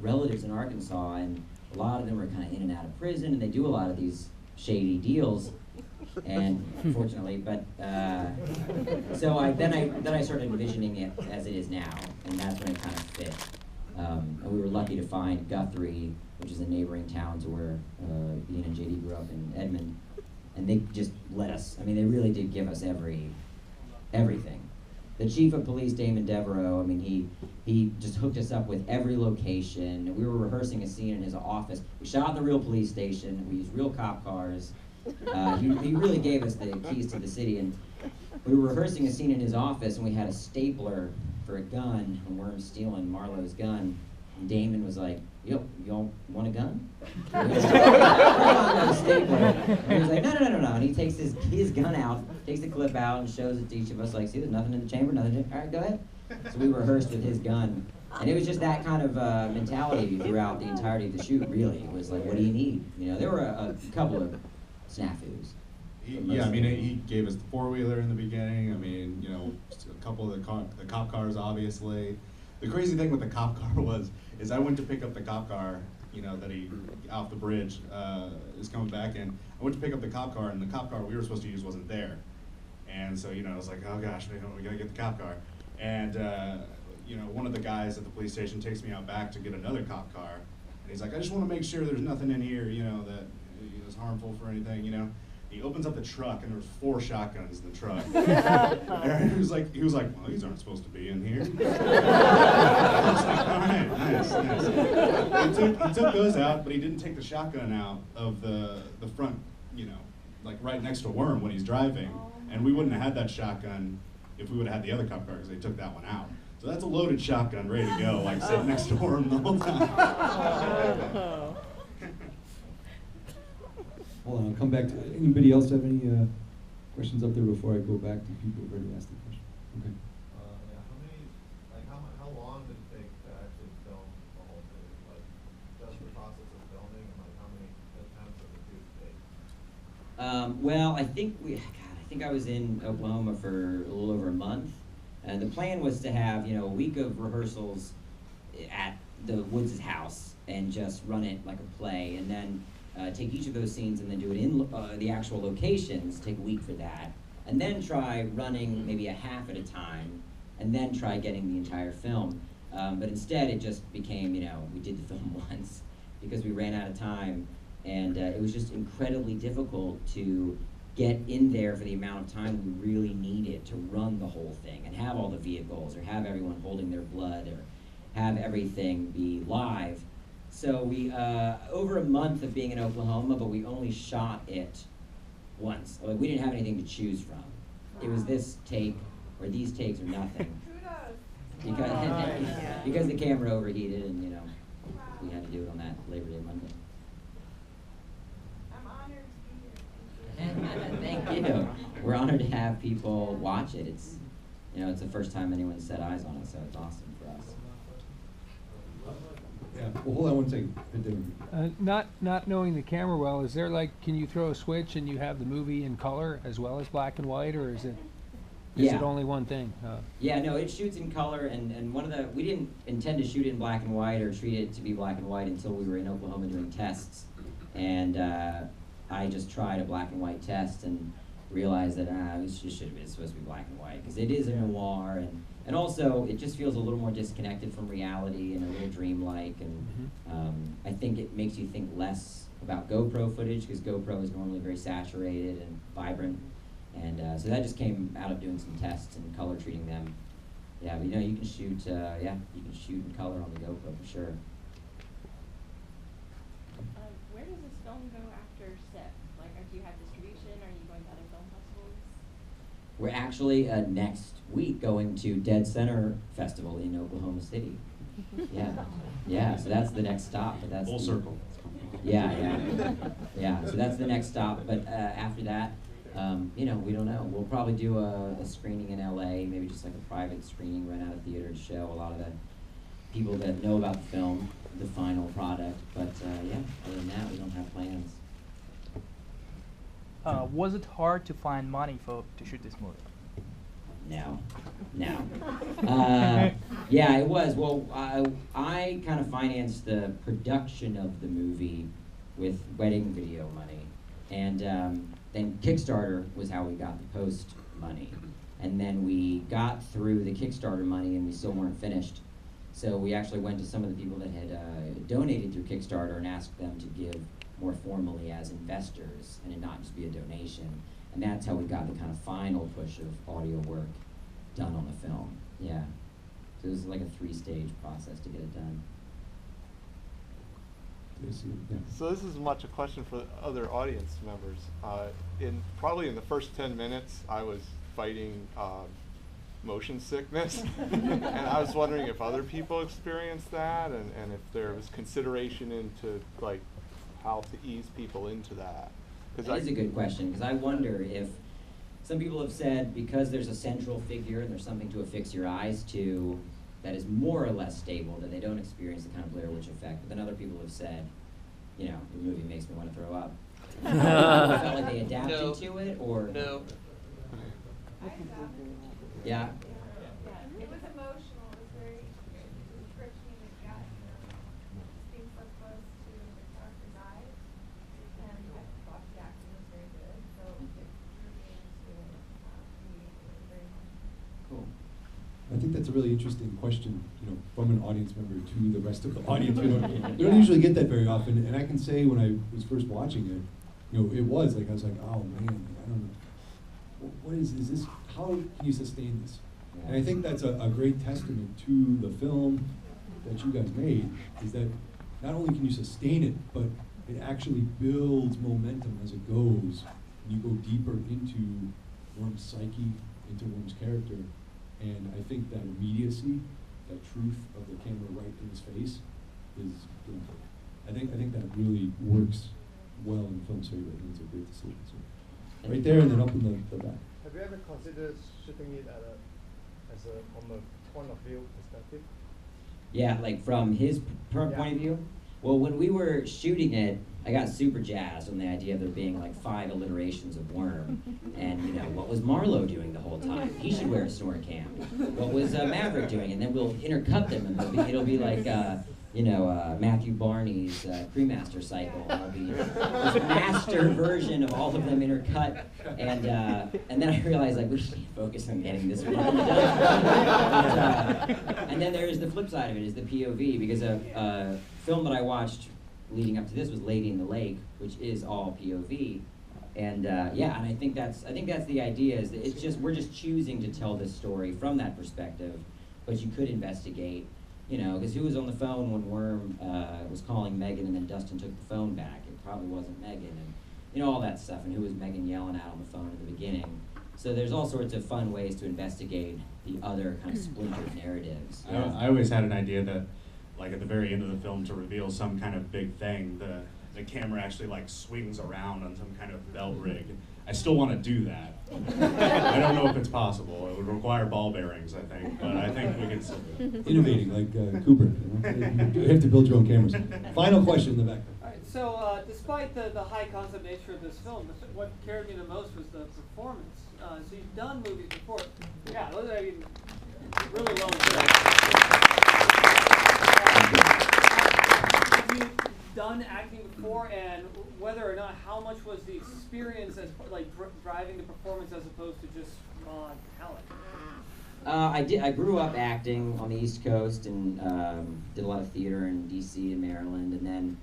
relatives in Arkansas, and a lot of them are kind of in and out of prison, and they do a lot of these shady deals. And unfortunately, but so then I started envisioning it as it is now, and that's when it kind of fit. And we were lucky to find Guthrie, which is a neighboring town to where Ian and JD grew up in Edmond, and they just let us. I mean, they really did give us everything. The chief of police, Damon Devereaux, I mean, he just hooked us up with every location. We were rehearsing a scene in his office. We shot in the real police station. We used real cop cars. He really gave us the keys to the city, and we were rehearsing a scene in his office, and we had a stapler for a gun, and Worm's stealing Marlowe's gun, and Damon was like, "Yo, y'all want a gun?" And he was like, stapler. And he was like, no, and he takes his gun out, takes the clip out, and shows it to each of us, like, "See, there's nothing in the chamber, nothing all right, go ahead." So we rehearsed with his gun, and it was just that kind of mentality throughout the entirety of the shoot, really. It was like, what do you need? You know, there were a couple of snafus. Yeah, I mean, he gave us the four-wheeler in the beginning. I mean, you know, a couple of the cop cars, obviously. The crazy thing with the cop car is I went to pick up the cop car, you know, that he, off the bridge, is coming back in. I went to pick up the cop car, and the cop car we were supposed to use wasn't there. And so, you know, I was like, oh gosh, we gotta get the cop car. And, you know, one of the guys at the police station takes me out back to get another cop car. And he's like, I just want to make sure there's nothing in here, you know, that is harmful for anything, you know. He opens up the truck, and there's 4 shotguns in the truck. And he was like, well, these aren't supposed to be in here. I was like, all right, nice. He took those out, but he didn't take the shotgun out of the front, you know, like right next to Worm when he's driving. And we wouldn't have had that shotgun if we would have had the other cop car, because they took that one out. So that's a loaded shotgun ready to go, like sitting next to Worm the whole time. Hold on, I'll come back to anybody else have any questions up there before I go back to people who already asked the question? Okay. Yeah, how long did it take to actually film the whole thing? Like, just the process of filming, and like how many attempts of the 2 take? Well, I think I was in Oklahoma for a little over a month. And the plan was to have, you know, a week of rehearsals at the Woods' house and just run it like a play, and then take each of those scenes and then do it in the actual locations, take a week for that, and then try running maybe a half at a time, and then try getting the entire film. But instead it just became, you know, we did the film once because we ran out of time, and it was just incredibly difficult to get in there for the amount of time we really needed to run the whole thing and have all the vehicles, or have everyone holding their blood, or have everything be live. So we, over a month of being in Oklahoma, but we only shot it once. Like, we didn't have anything to choose from. It was this take, or these takes, or nothing. Because the camera overheated, and, you know, we had to do it on that Labor Day Monday. I'm honored to be here. Thank you. We're honored to have people watch it. It's, you know, it's the first time anyone's set eyes on it, so it's awesome for us. Yeah, well, hold on one second. Not knowing the camera well, is there like, can you throw a switch and you have the movie in color as well as black and white, or is it only one thing? Yeah, no, it shoots in color, and we didn't intend to shoot it in black and white or treat it to be black and white until we were in Oklahoma doing tests. And I just tried a black and white test and realized that it should have been supposed to be black and white, because it is a noir, and also it just feels a little more disconnected from reality and a little dreamlike, and I think it makes you think less about GoPro footage, because GoPro is normally very saturated and vibrant, and so that just came out of doing some tests and color treating them. Yeah, but you know, you can shoot you can shoot in color on the GoPro for sure. Where does this film go after SIFF? Like, do you have distribution? Are you going to other film festivals? We're actually next week going to Dead Center Festival in Oklahoma City. Yeah. So that's the next stop. But that's full circle. Yeah. So that's the next stop. But after that, you know, we don't know. We'll probably do a screening in LA, maybe just like a private screening, rent out a theater to show a lot of the people that know about the film, the final product. But yeah, other than that, we don't have plans. Was it hard to find money to shoot this movie? No. Yeah, it was. Well, I kind of financed the production of the movie with wedding video money. And then Kickstarter was how we got the post money. And then we got through the Kickstarter money and we still weren't finished. So we actually went to some of the people that had donated through Kickstarter and asked them to give more formally as investors and it not just be a donation. And that's how we got the kind of final push of audio work done on the film. Yeah. So it was like a 3-stage process to get it done. Yeah. So this is much a question for other audience members. Probably in the first 10 minutes, I was fighting motion sickness, and I was wondering if other people experienced that, and if there was consideration into like how to ease people into that. That is a good question, because I wonder if some people have said because there's a central figure and there's something to affix your eyes to that is more or less stable, that they don't experience the kind of Blair Witch effect. But then other people have said, you know, the movie makes me want to throw up. Felt like they adapted to it, or No. yeah. It was emotional. It was very touching in the gut, being so close to the character's eyes. And I thought the acting was very good, so it drew me into it immediately, very much. Cool. I think that's a really interesting question, you know, from an audience member to the rest of the audience. You don't usually get that very often, and I can say when I was first watching it, you know, it was like, I was like, oh man, I don't know. What is this, how can you sustain this? And I think that's a great testament to the film that you guys made, is that not only can you sustain it, but it actually builds momentum as it goes. And you go deeper into Worm's psyche, into Worm's character. And I think that immediacy, that truth of the camera right in his face, is, you know, I think that really works well in the film. So I think it's a great decision. So, right there, and then up in the back. Have you ever considered shooting it from a point of view perspective? Yeah, like from his point of view? Well, when we were shooting it, I got super jazzed on the idea of there being like 5 alliterations of Worm. And, you know, what was Marlowe doing the whole time? He should wear a snort cam. What was Maverick doing? And then we'll intercut them, and it'll be like, you know, Matthew Barney's Cremaster cycle. It'll be this master version of all of them intercut. And then I realized, like, we should focus on getting this one done. And then there's the flip side of it, is the POV, because a film that I watched leading up to this was Lady in the Lake, which is all POV. And yeah, and I think that's the idea, is that it's just, we're just choosing to tell this story from that perspective, but you could investigate, you know, because who was on the phone when Worm was calling Megan and then Dustin took the phone back? It probably wasn't Megan, and you know, all that stuff, and who was Megan yelling at on the phone in the beginning? So there's all sorts of fun ways to investigate the other kind of splintered narratives. I always had an idea that, like at the very end of the film, to reveal some kind of big thing, the camera actually like swings around on some kind of belt rig. I still want to do that. I don't know if it's possible. It would require ball bearings, I think, but I think we can still do it. Innovating, like Kubrick. You have to build your own cameras. Final question in the back. All right, so despite the high concept nature of this film, what carried me the most was the performance. So you've done movies before. Yeah, those are really well done. Have you done acting before, and whether or not, how much was the experience as like driving the performance as opposed to just raw talent? I grew up acting on the East Coast and did a lot of theater in DC and Maryland, and then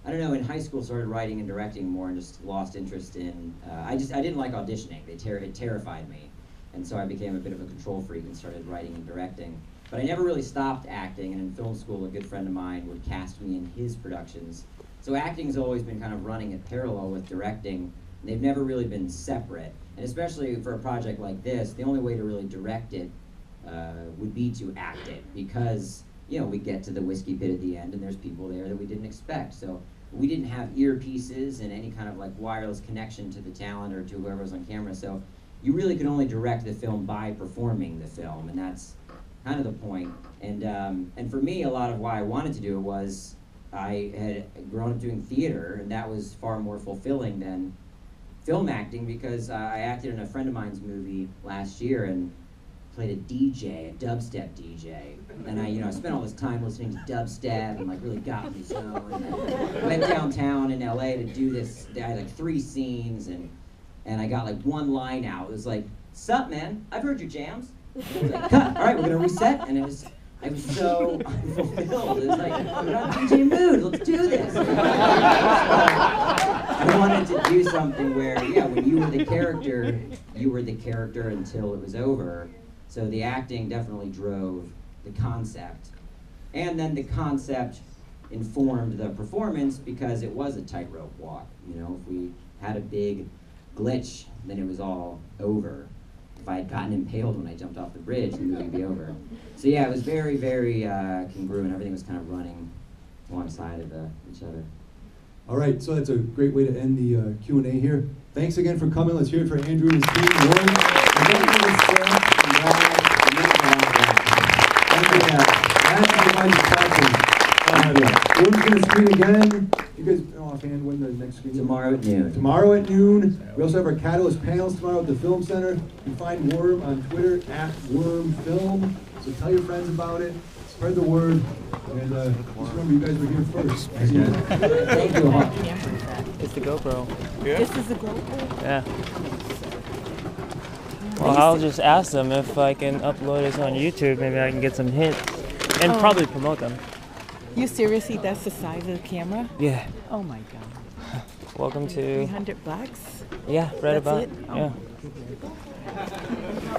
I don't know, in high school started writing and directing more and just lost interest in, I didn't like auditioning. It terrified me. And so I became a bit of a control freak and started writing and directing. But I never really stopped acting, and in film school a good friend of mine would cast me in his productions. So acting's always been kind of running in parallel with directing, and they've never really been separate. And especially for a project like this, the only way to really direct it would be to act it, because, you know, we get to the whiskey pit at the end and there's people there that we didn't expect. So we didn't have earpieces and any kind of like wireless connection to the talent or to whoever was on camera. So you really could only direct the film by performing the film, and that's kind of the point. And for me, a lot of why I wanted to do it was I had grown up doing theater, and that was far more fulfilling than film acting, because I acted in a friend of mine's movie last year, and played a DJ, a dubstep DJ. And I spent all this time listening to dubstep and like really got in the zone. And went downtown in LA to do this. I had like 3 scenes and I got like 1 line out. It was like, "Sup, man? I've heard your jams." I was like, "Cut. All right, we're gonna reset." And I was so unfulfilled. It was like, "We're on DJ mood. Let's do this." I wanted to do something where, yeah, when you were the character until it was over. So the acting definitely drove the concept. And then the concept informed the performance because it was a tightrope walk. If we had a big glitch, then it was all over. If I had gotten impaled when I jumped off the bridge, the movie would be over. So yeah, it was very, very congruent. Everything was kind of running alongside of each other. All right, so that's a great way to end the Q&A here. Thanks again for coming. Let's hear it for Andrew and his team. Warren, and thank you to Sarah and Ryan. We're going to screen again. You guys know offhand when the next screen is? Tomorrow at noon. Tomorrow at noon. We also have our Catalyst panels tomorrow at the Film Center. You can find Worm on Twitter @WormFilm. So tell your friends about it. Spread the word. And just remember, you guys were here first. Thank you all. It's the GoPro. Yeah. This is the GoPro? Yeah. Well, I'll just ask them if I can upload this on YouTube. Maybe I can get some hits. And probably promote them. You seriously, that's the size of the camera? Yeah. Oh my God. Welcome to... $300? Yeah, right That's about. it? Oh. Yeah.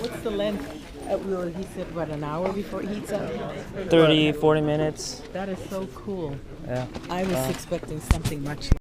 What's the length? Well, he said, what, an hour before it heats up? 30, 40 minutes. That is so cool. Yeah. I was expecting something much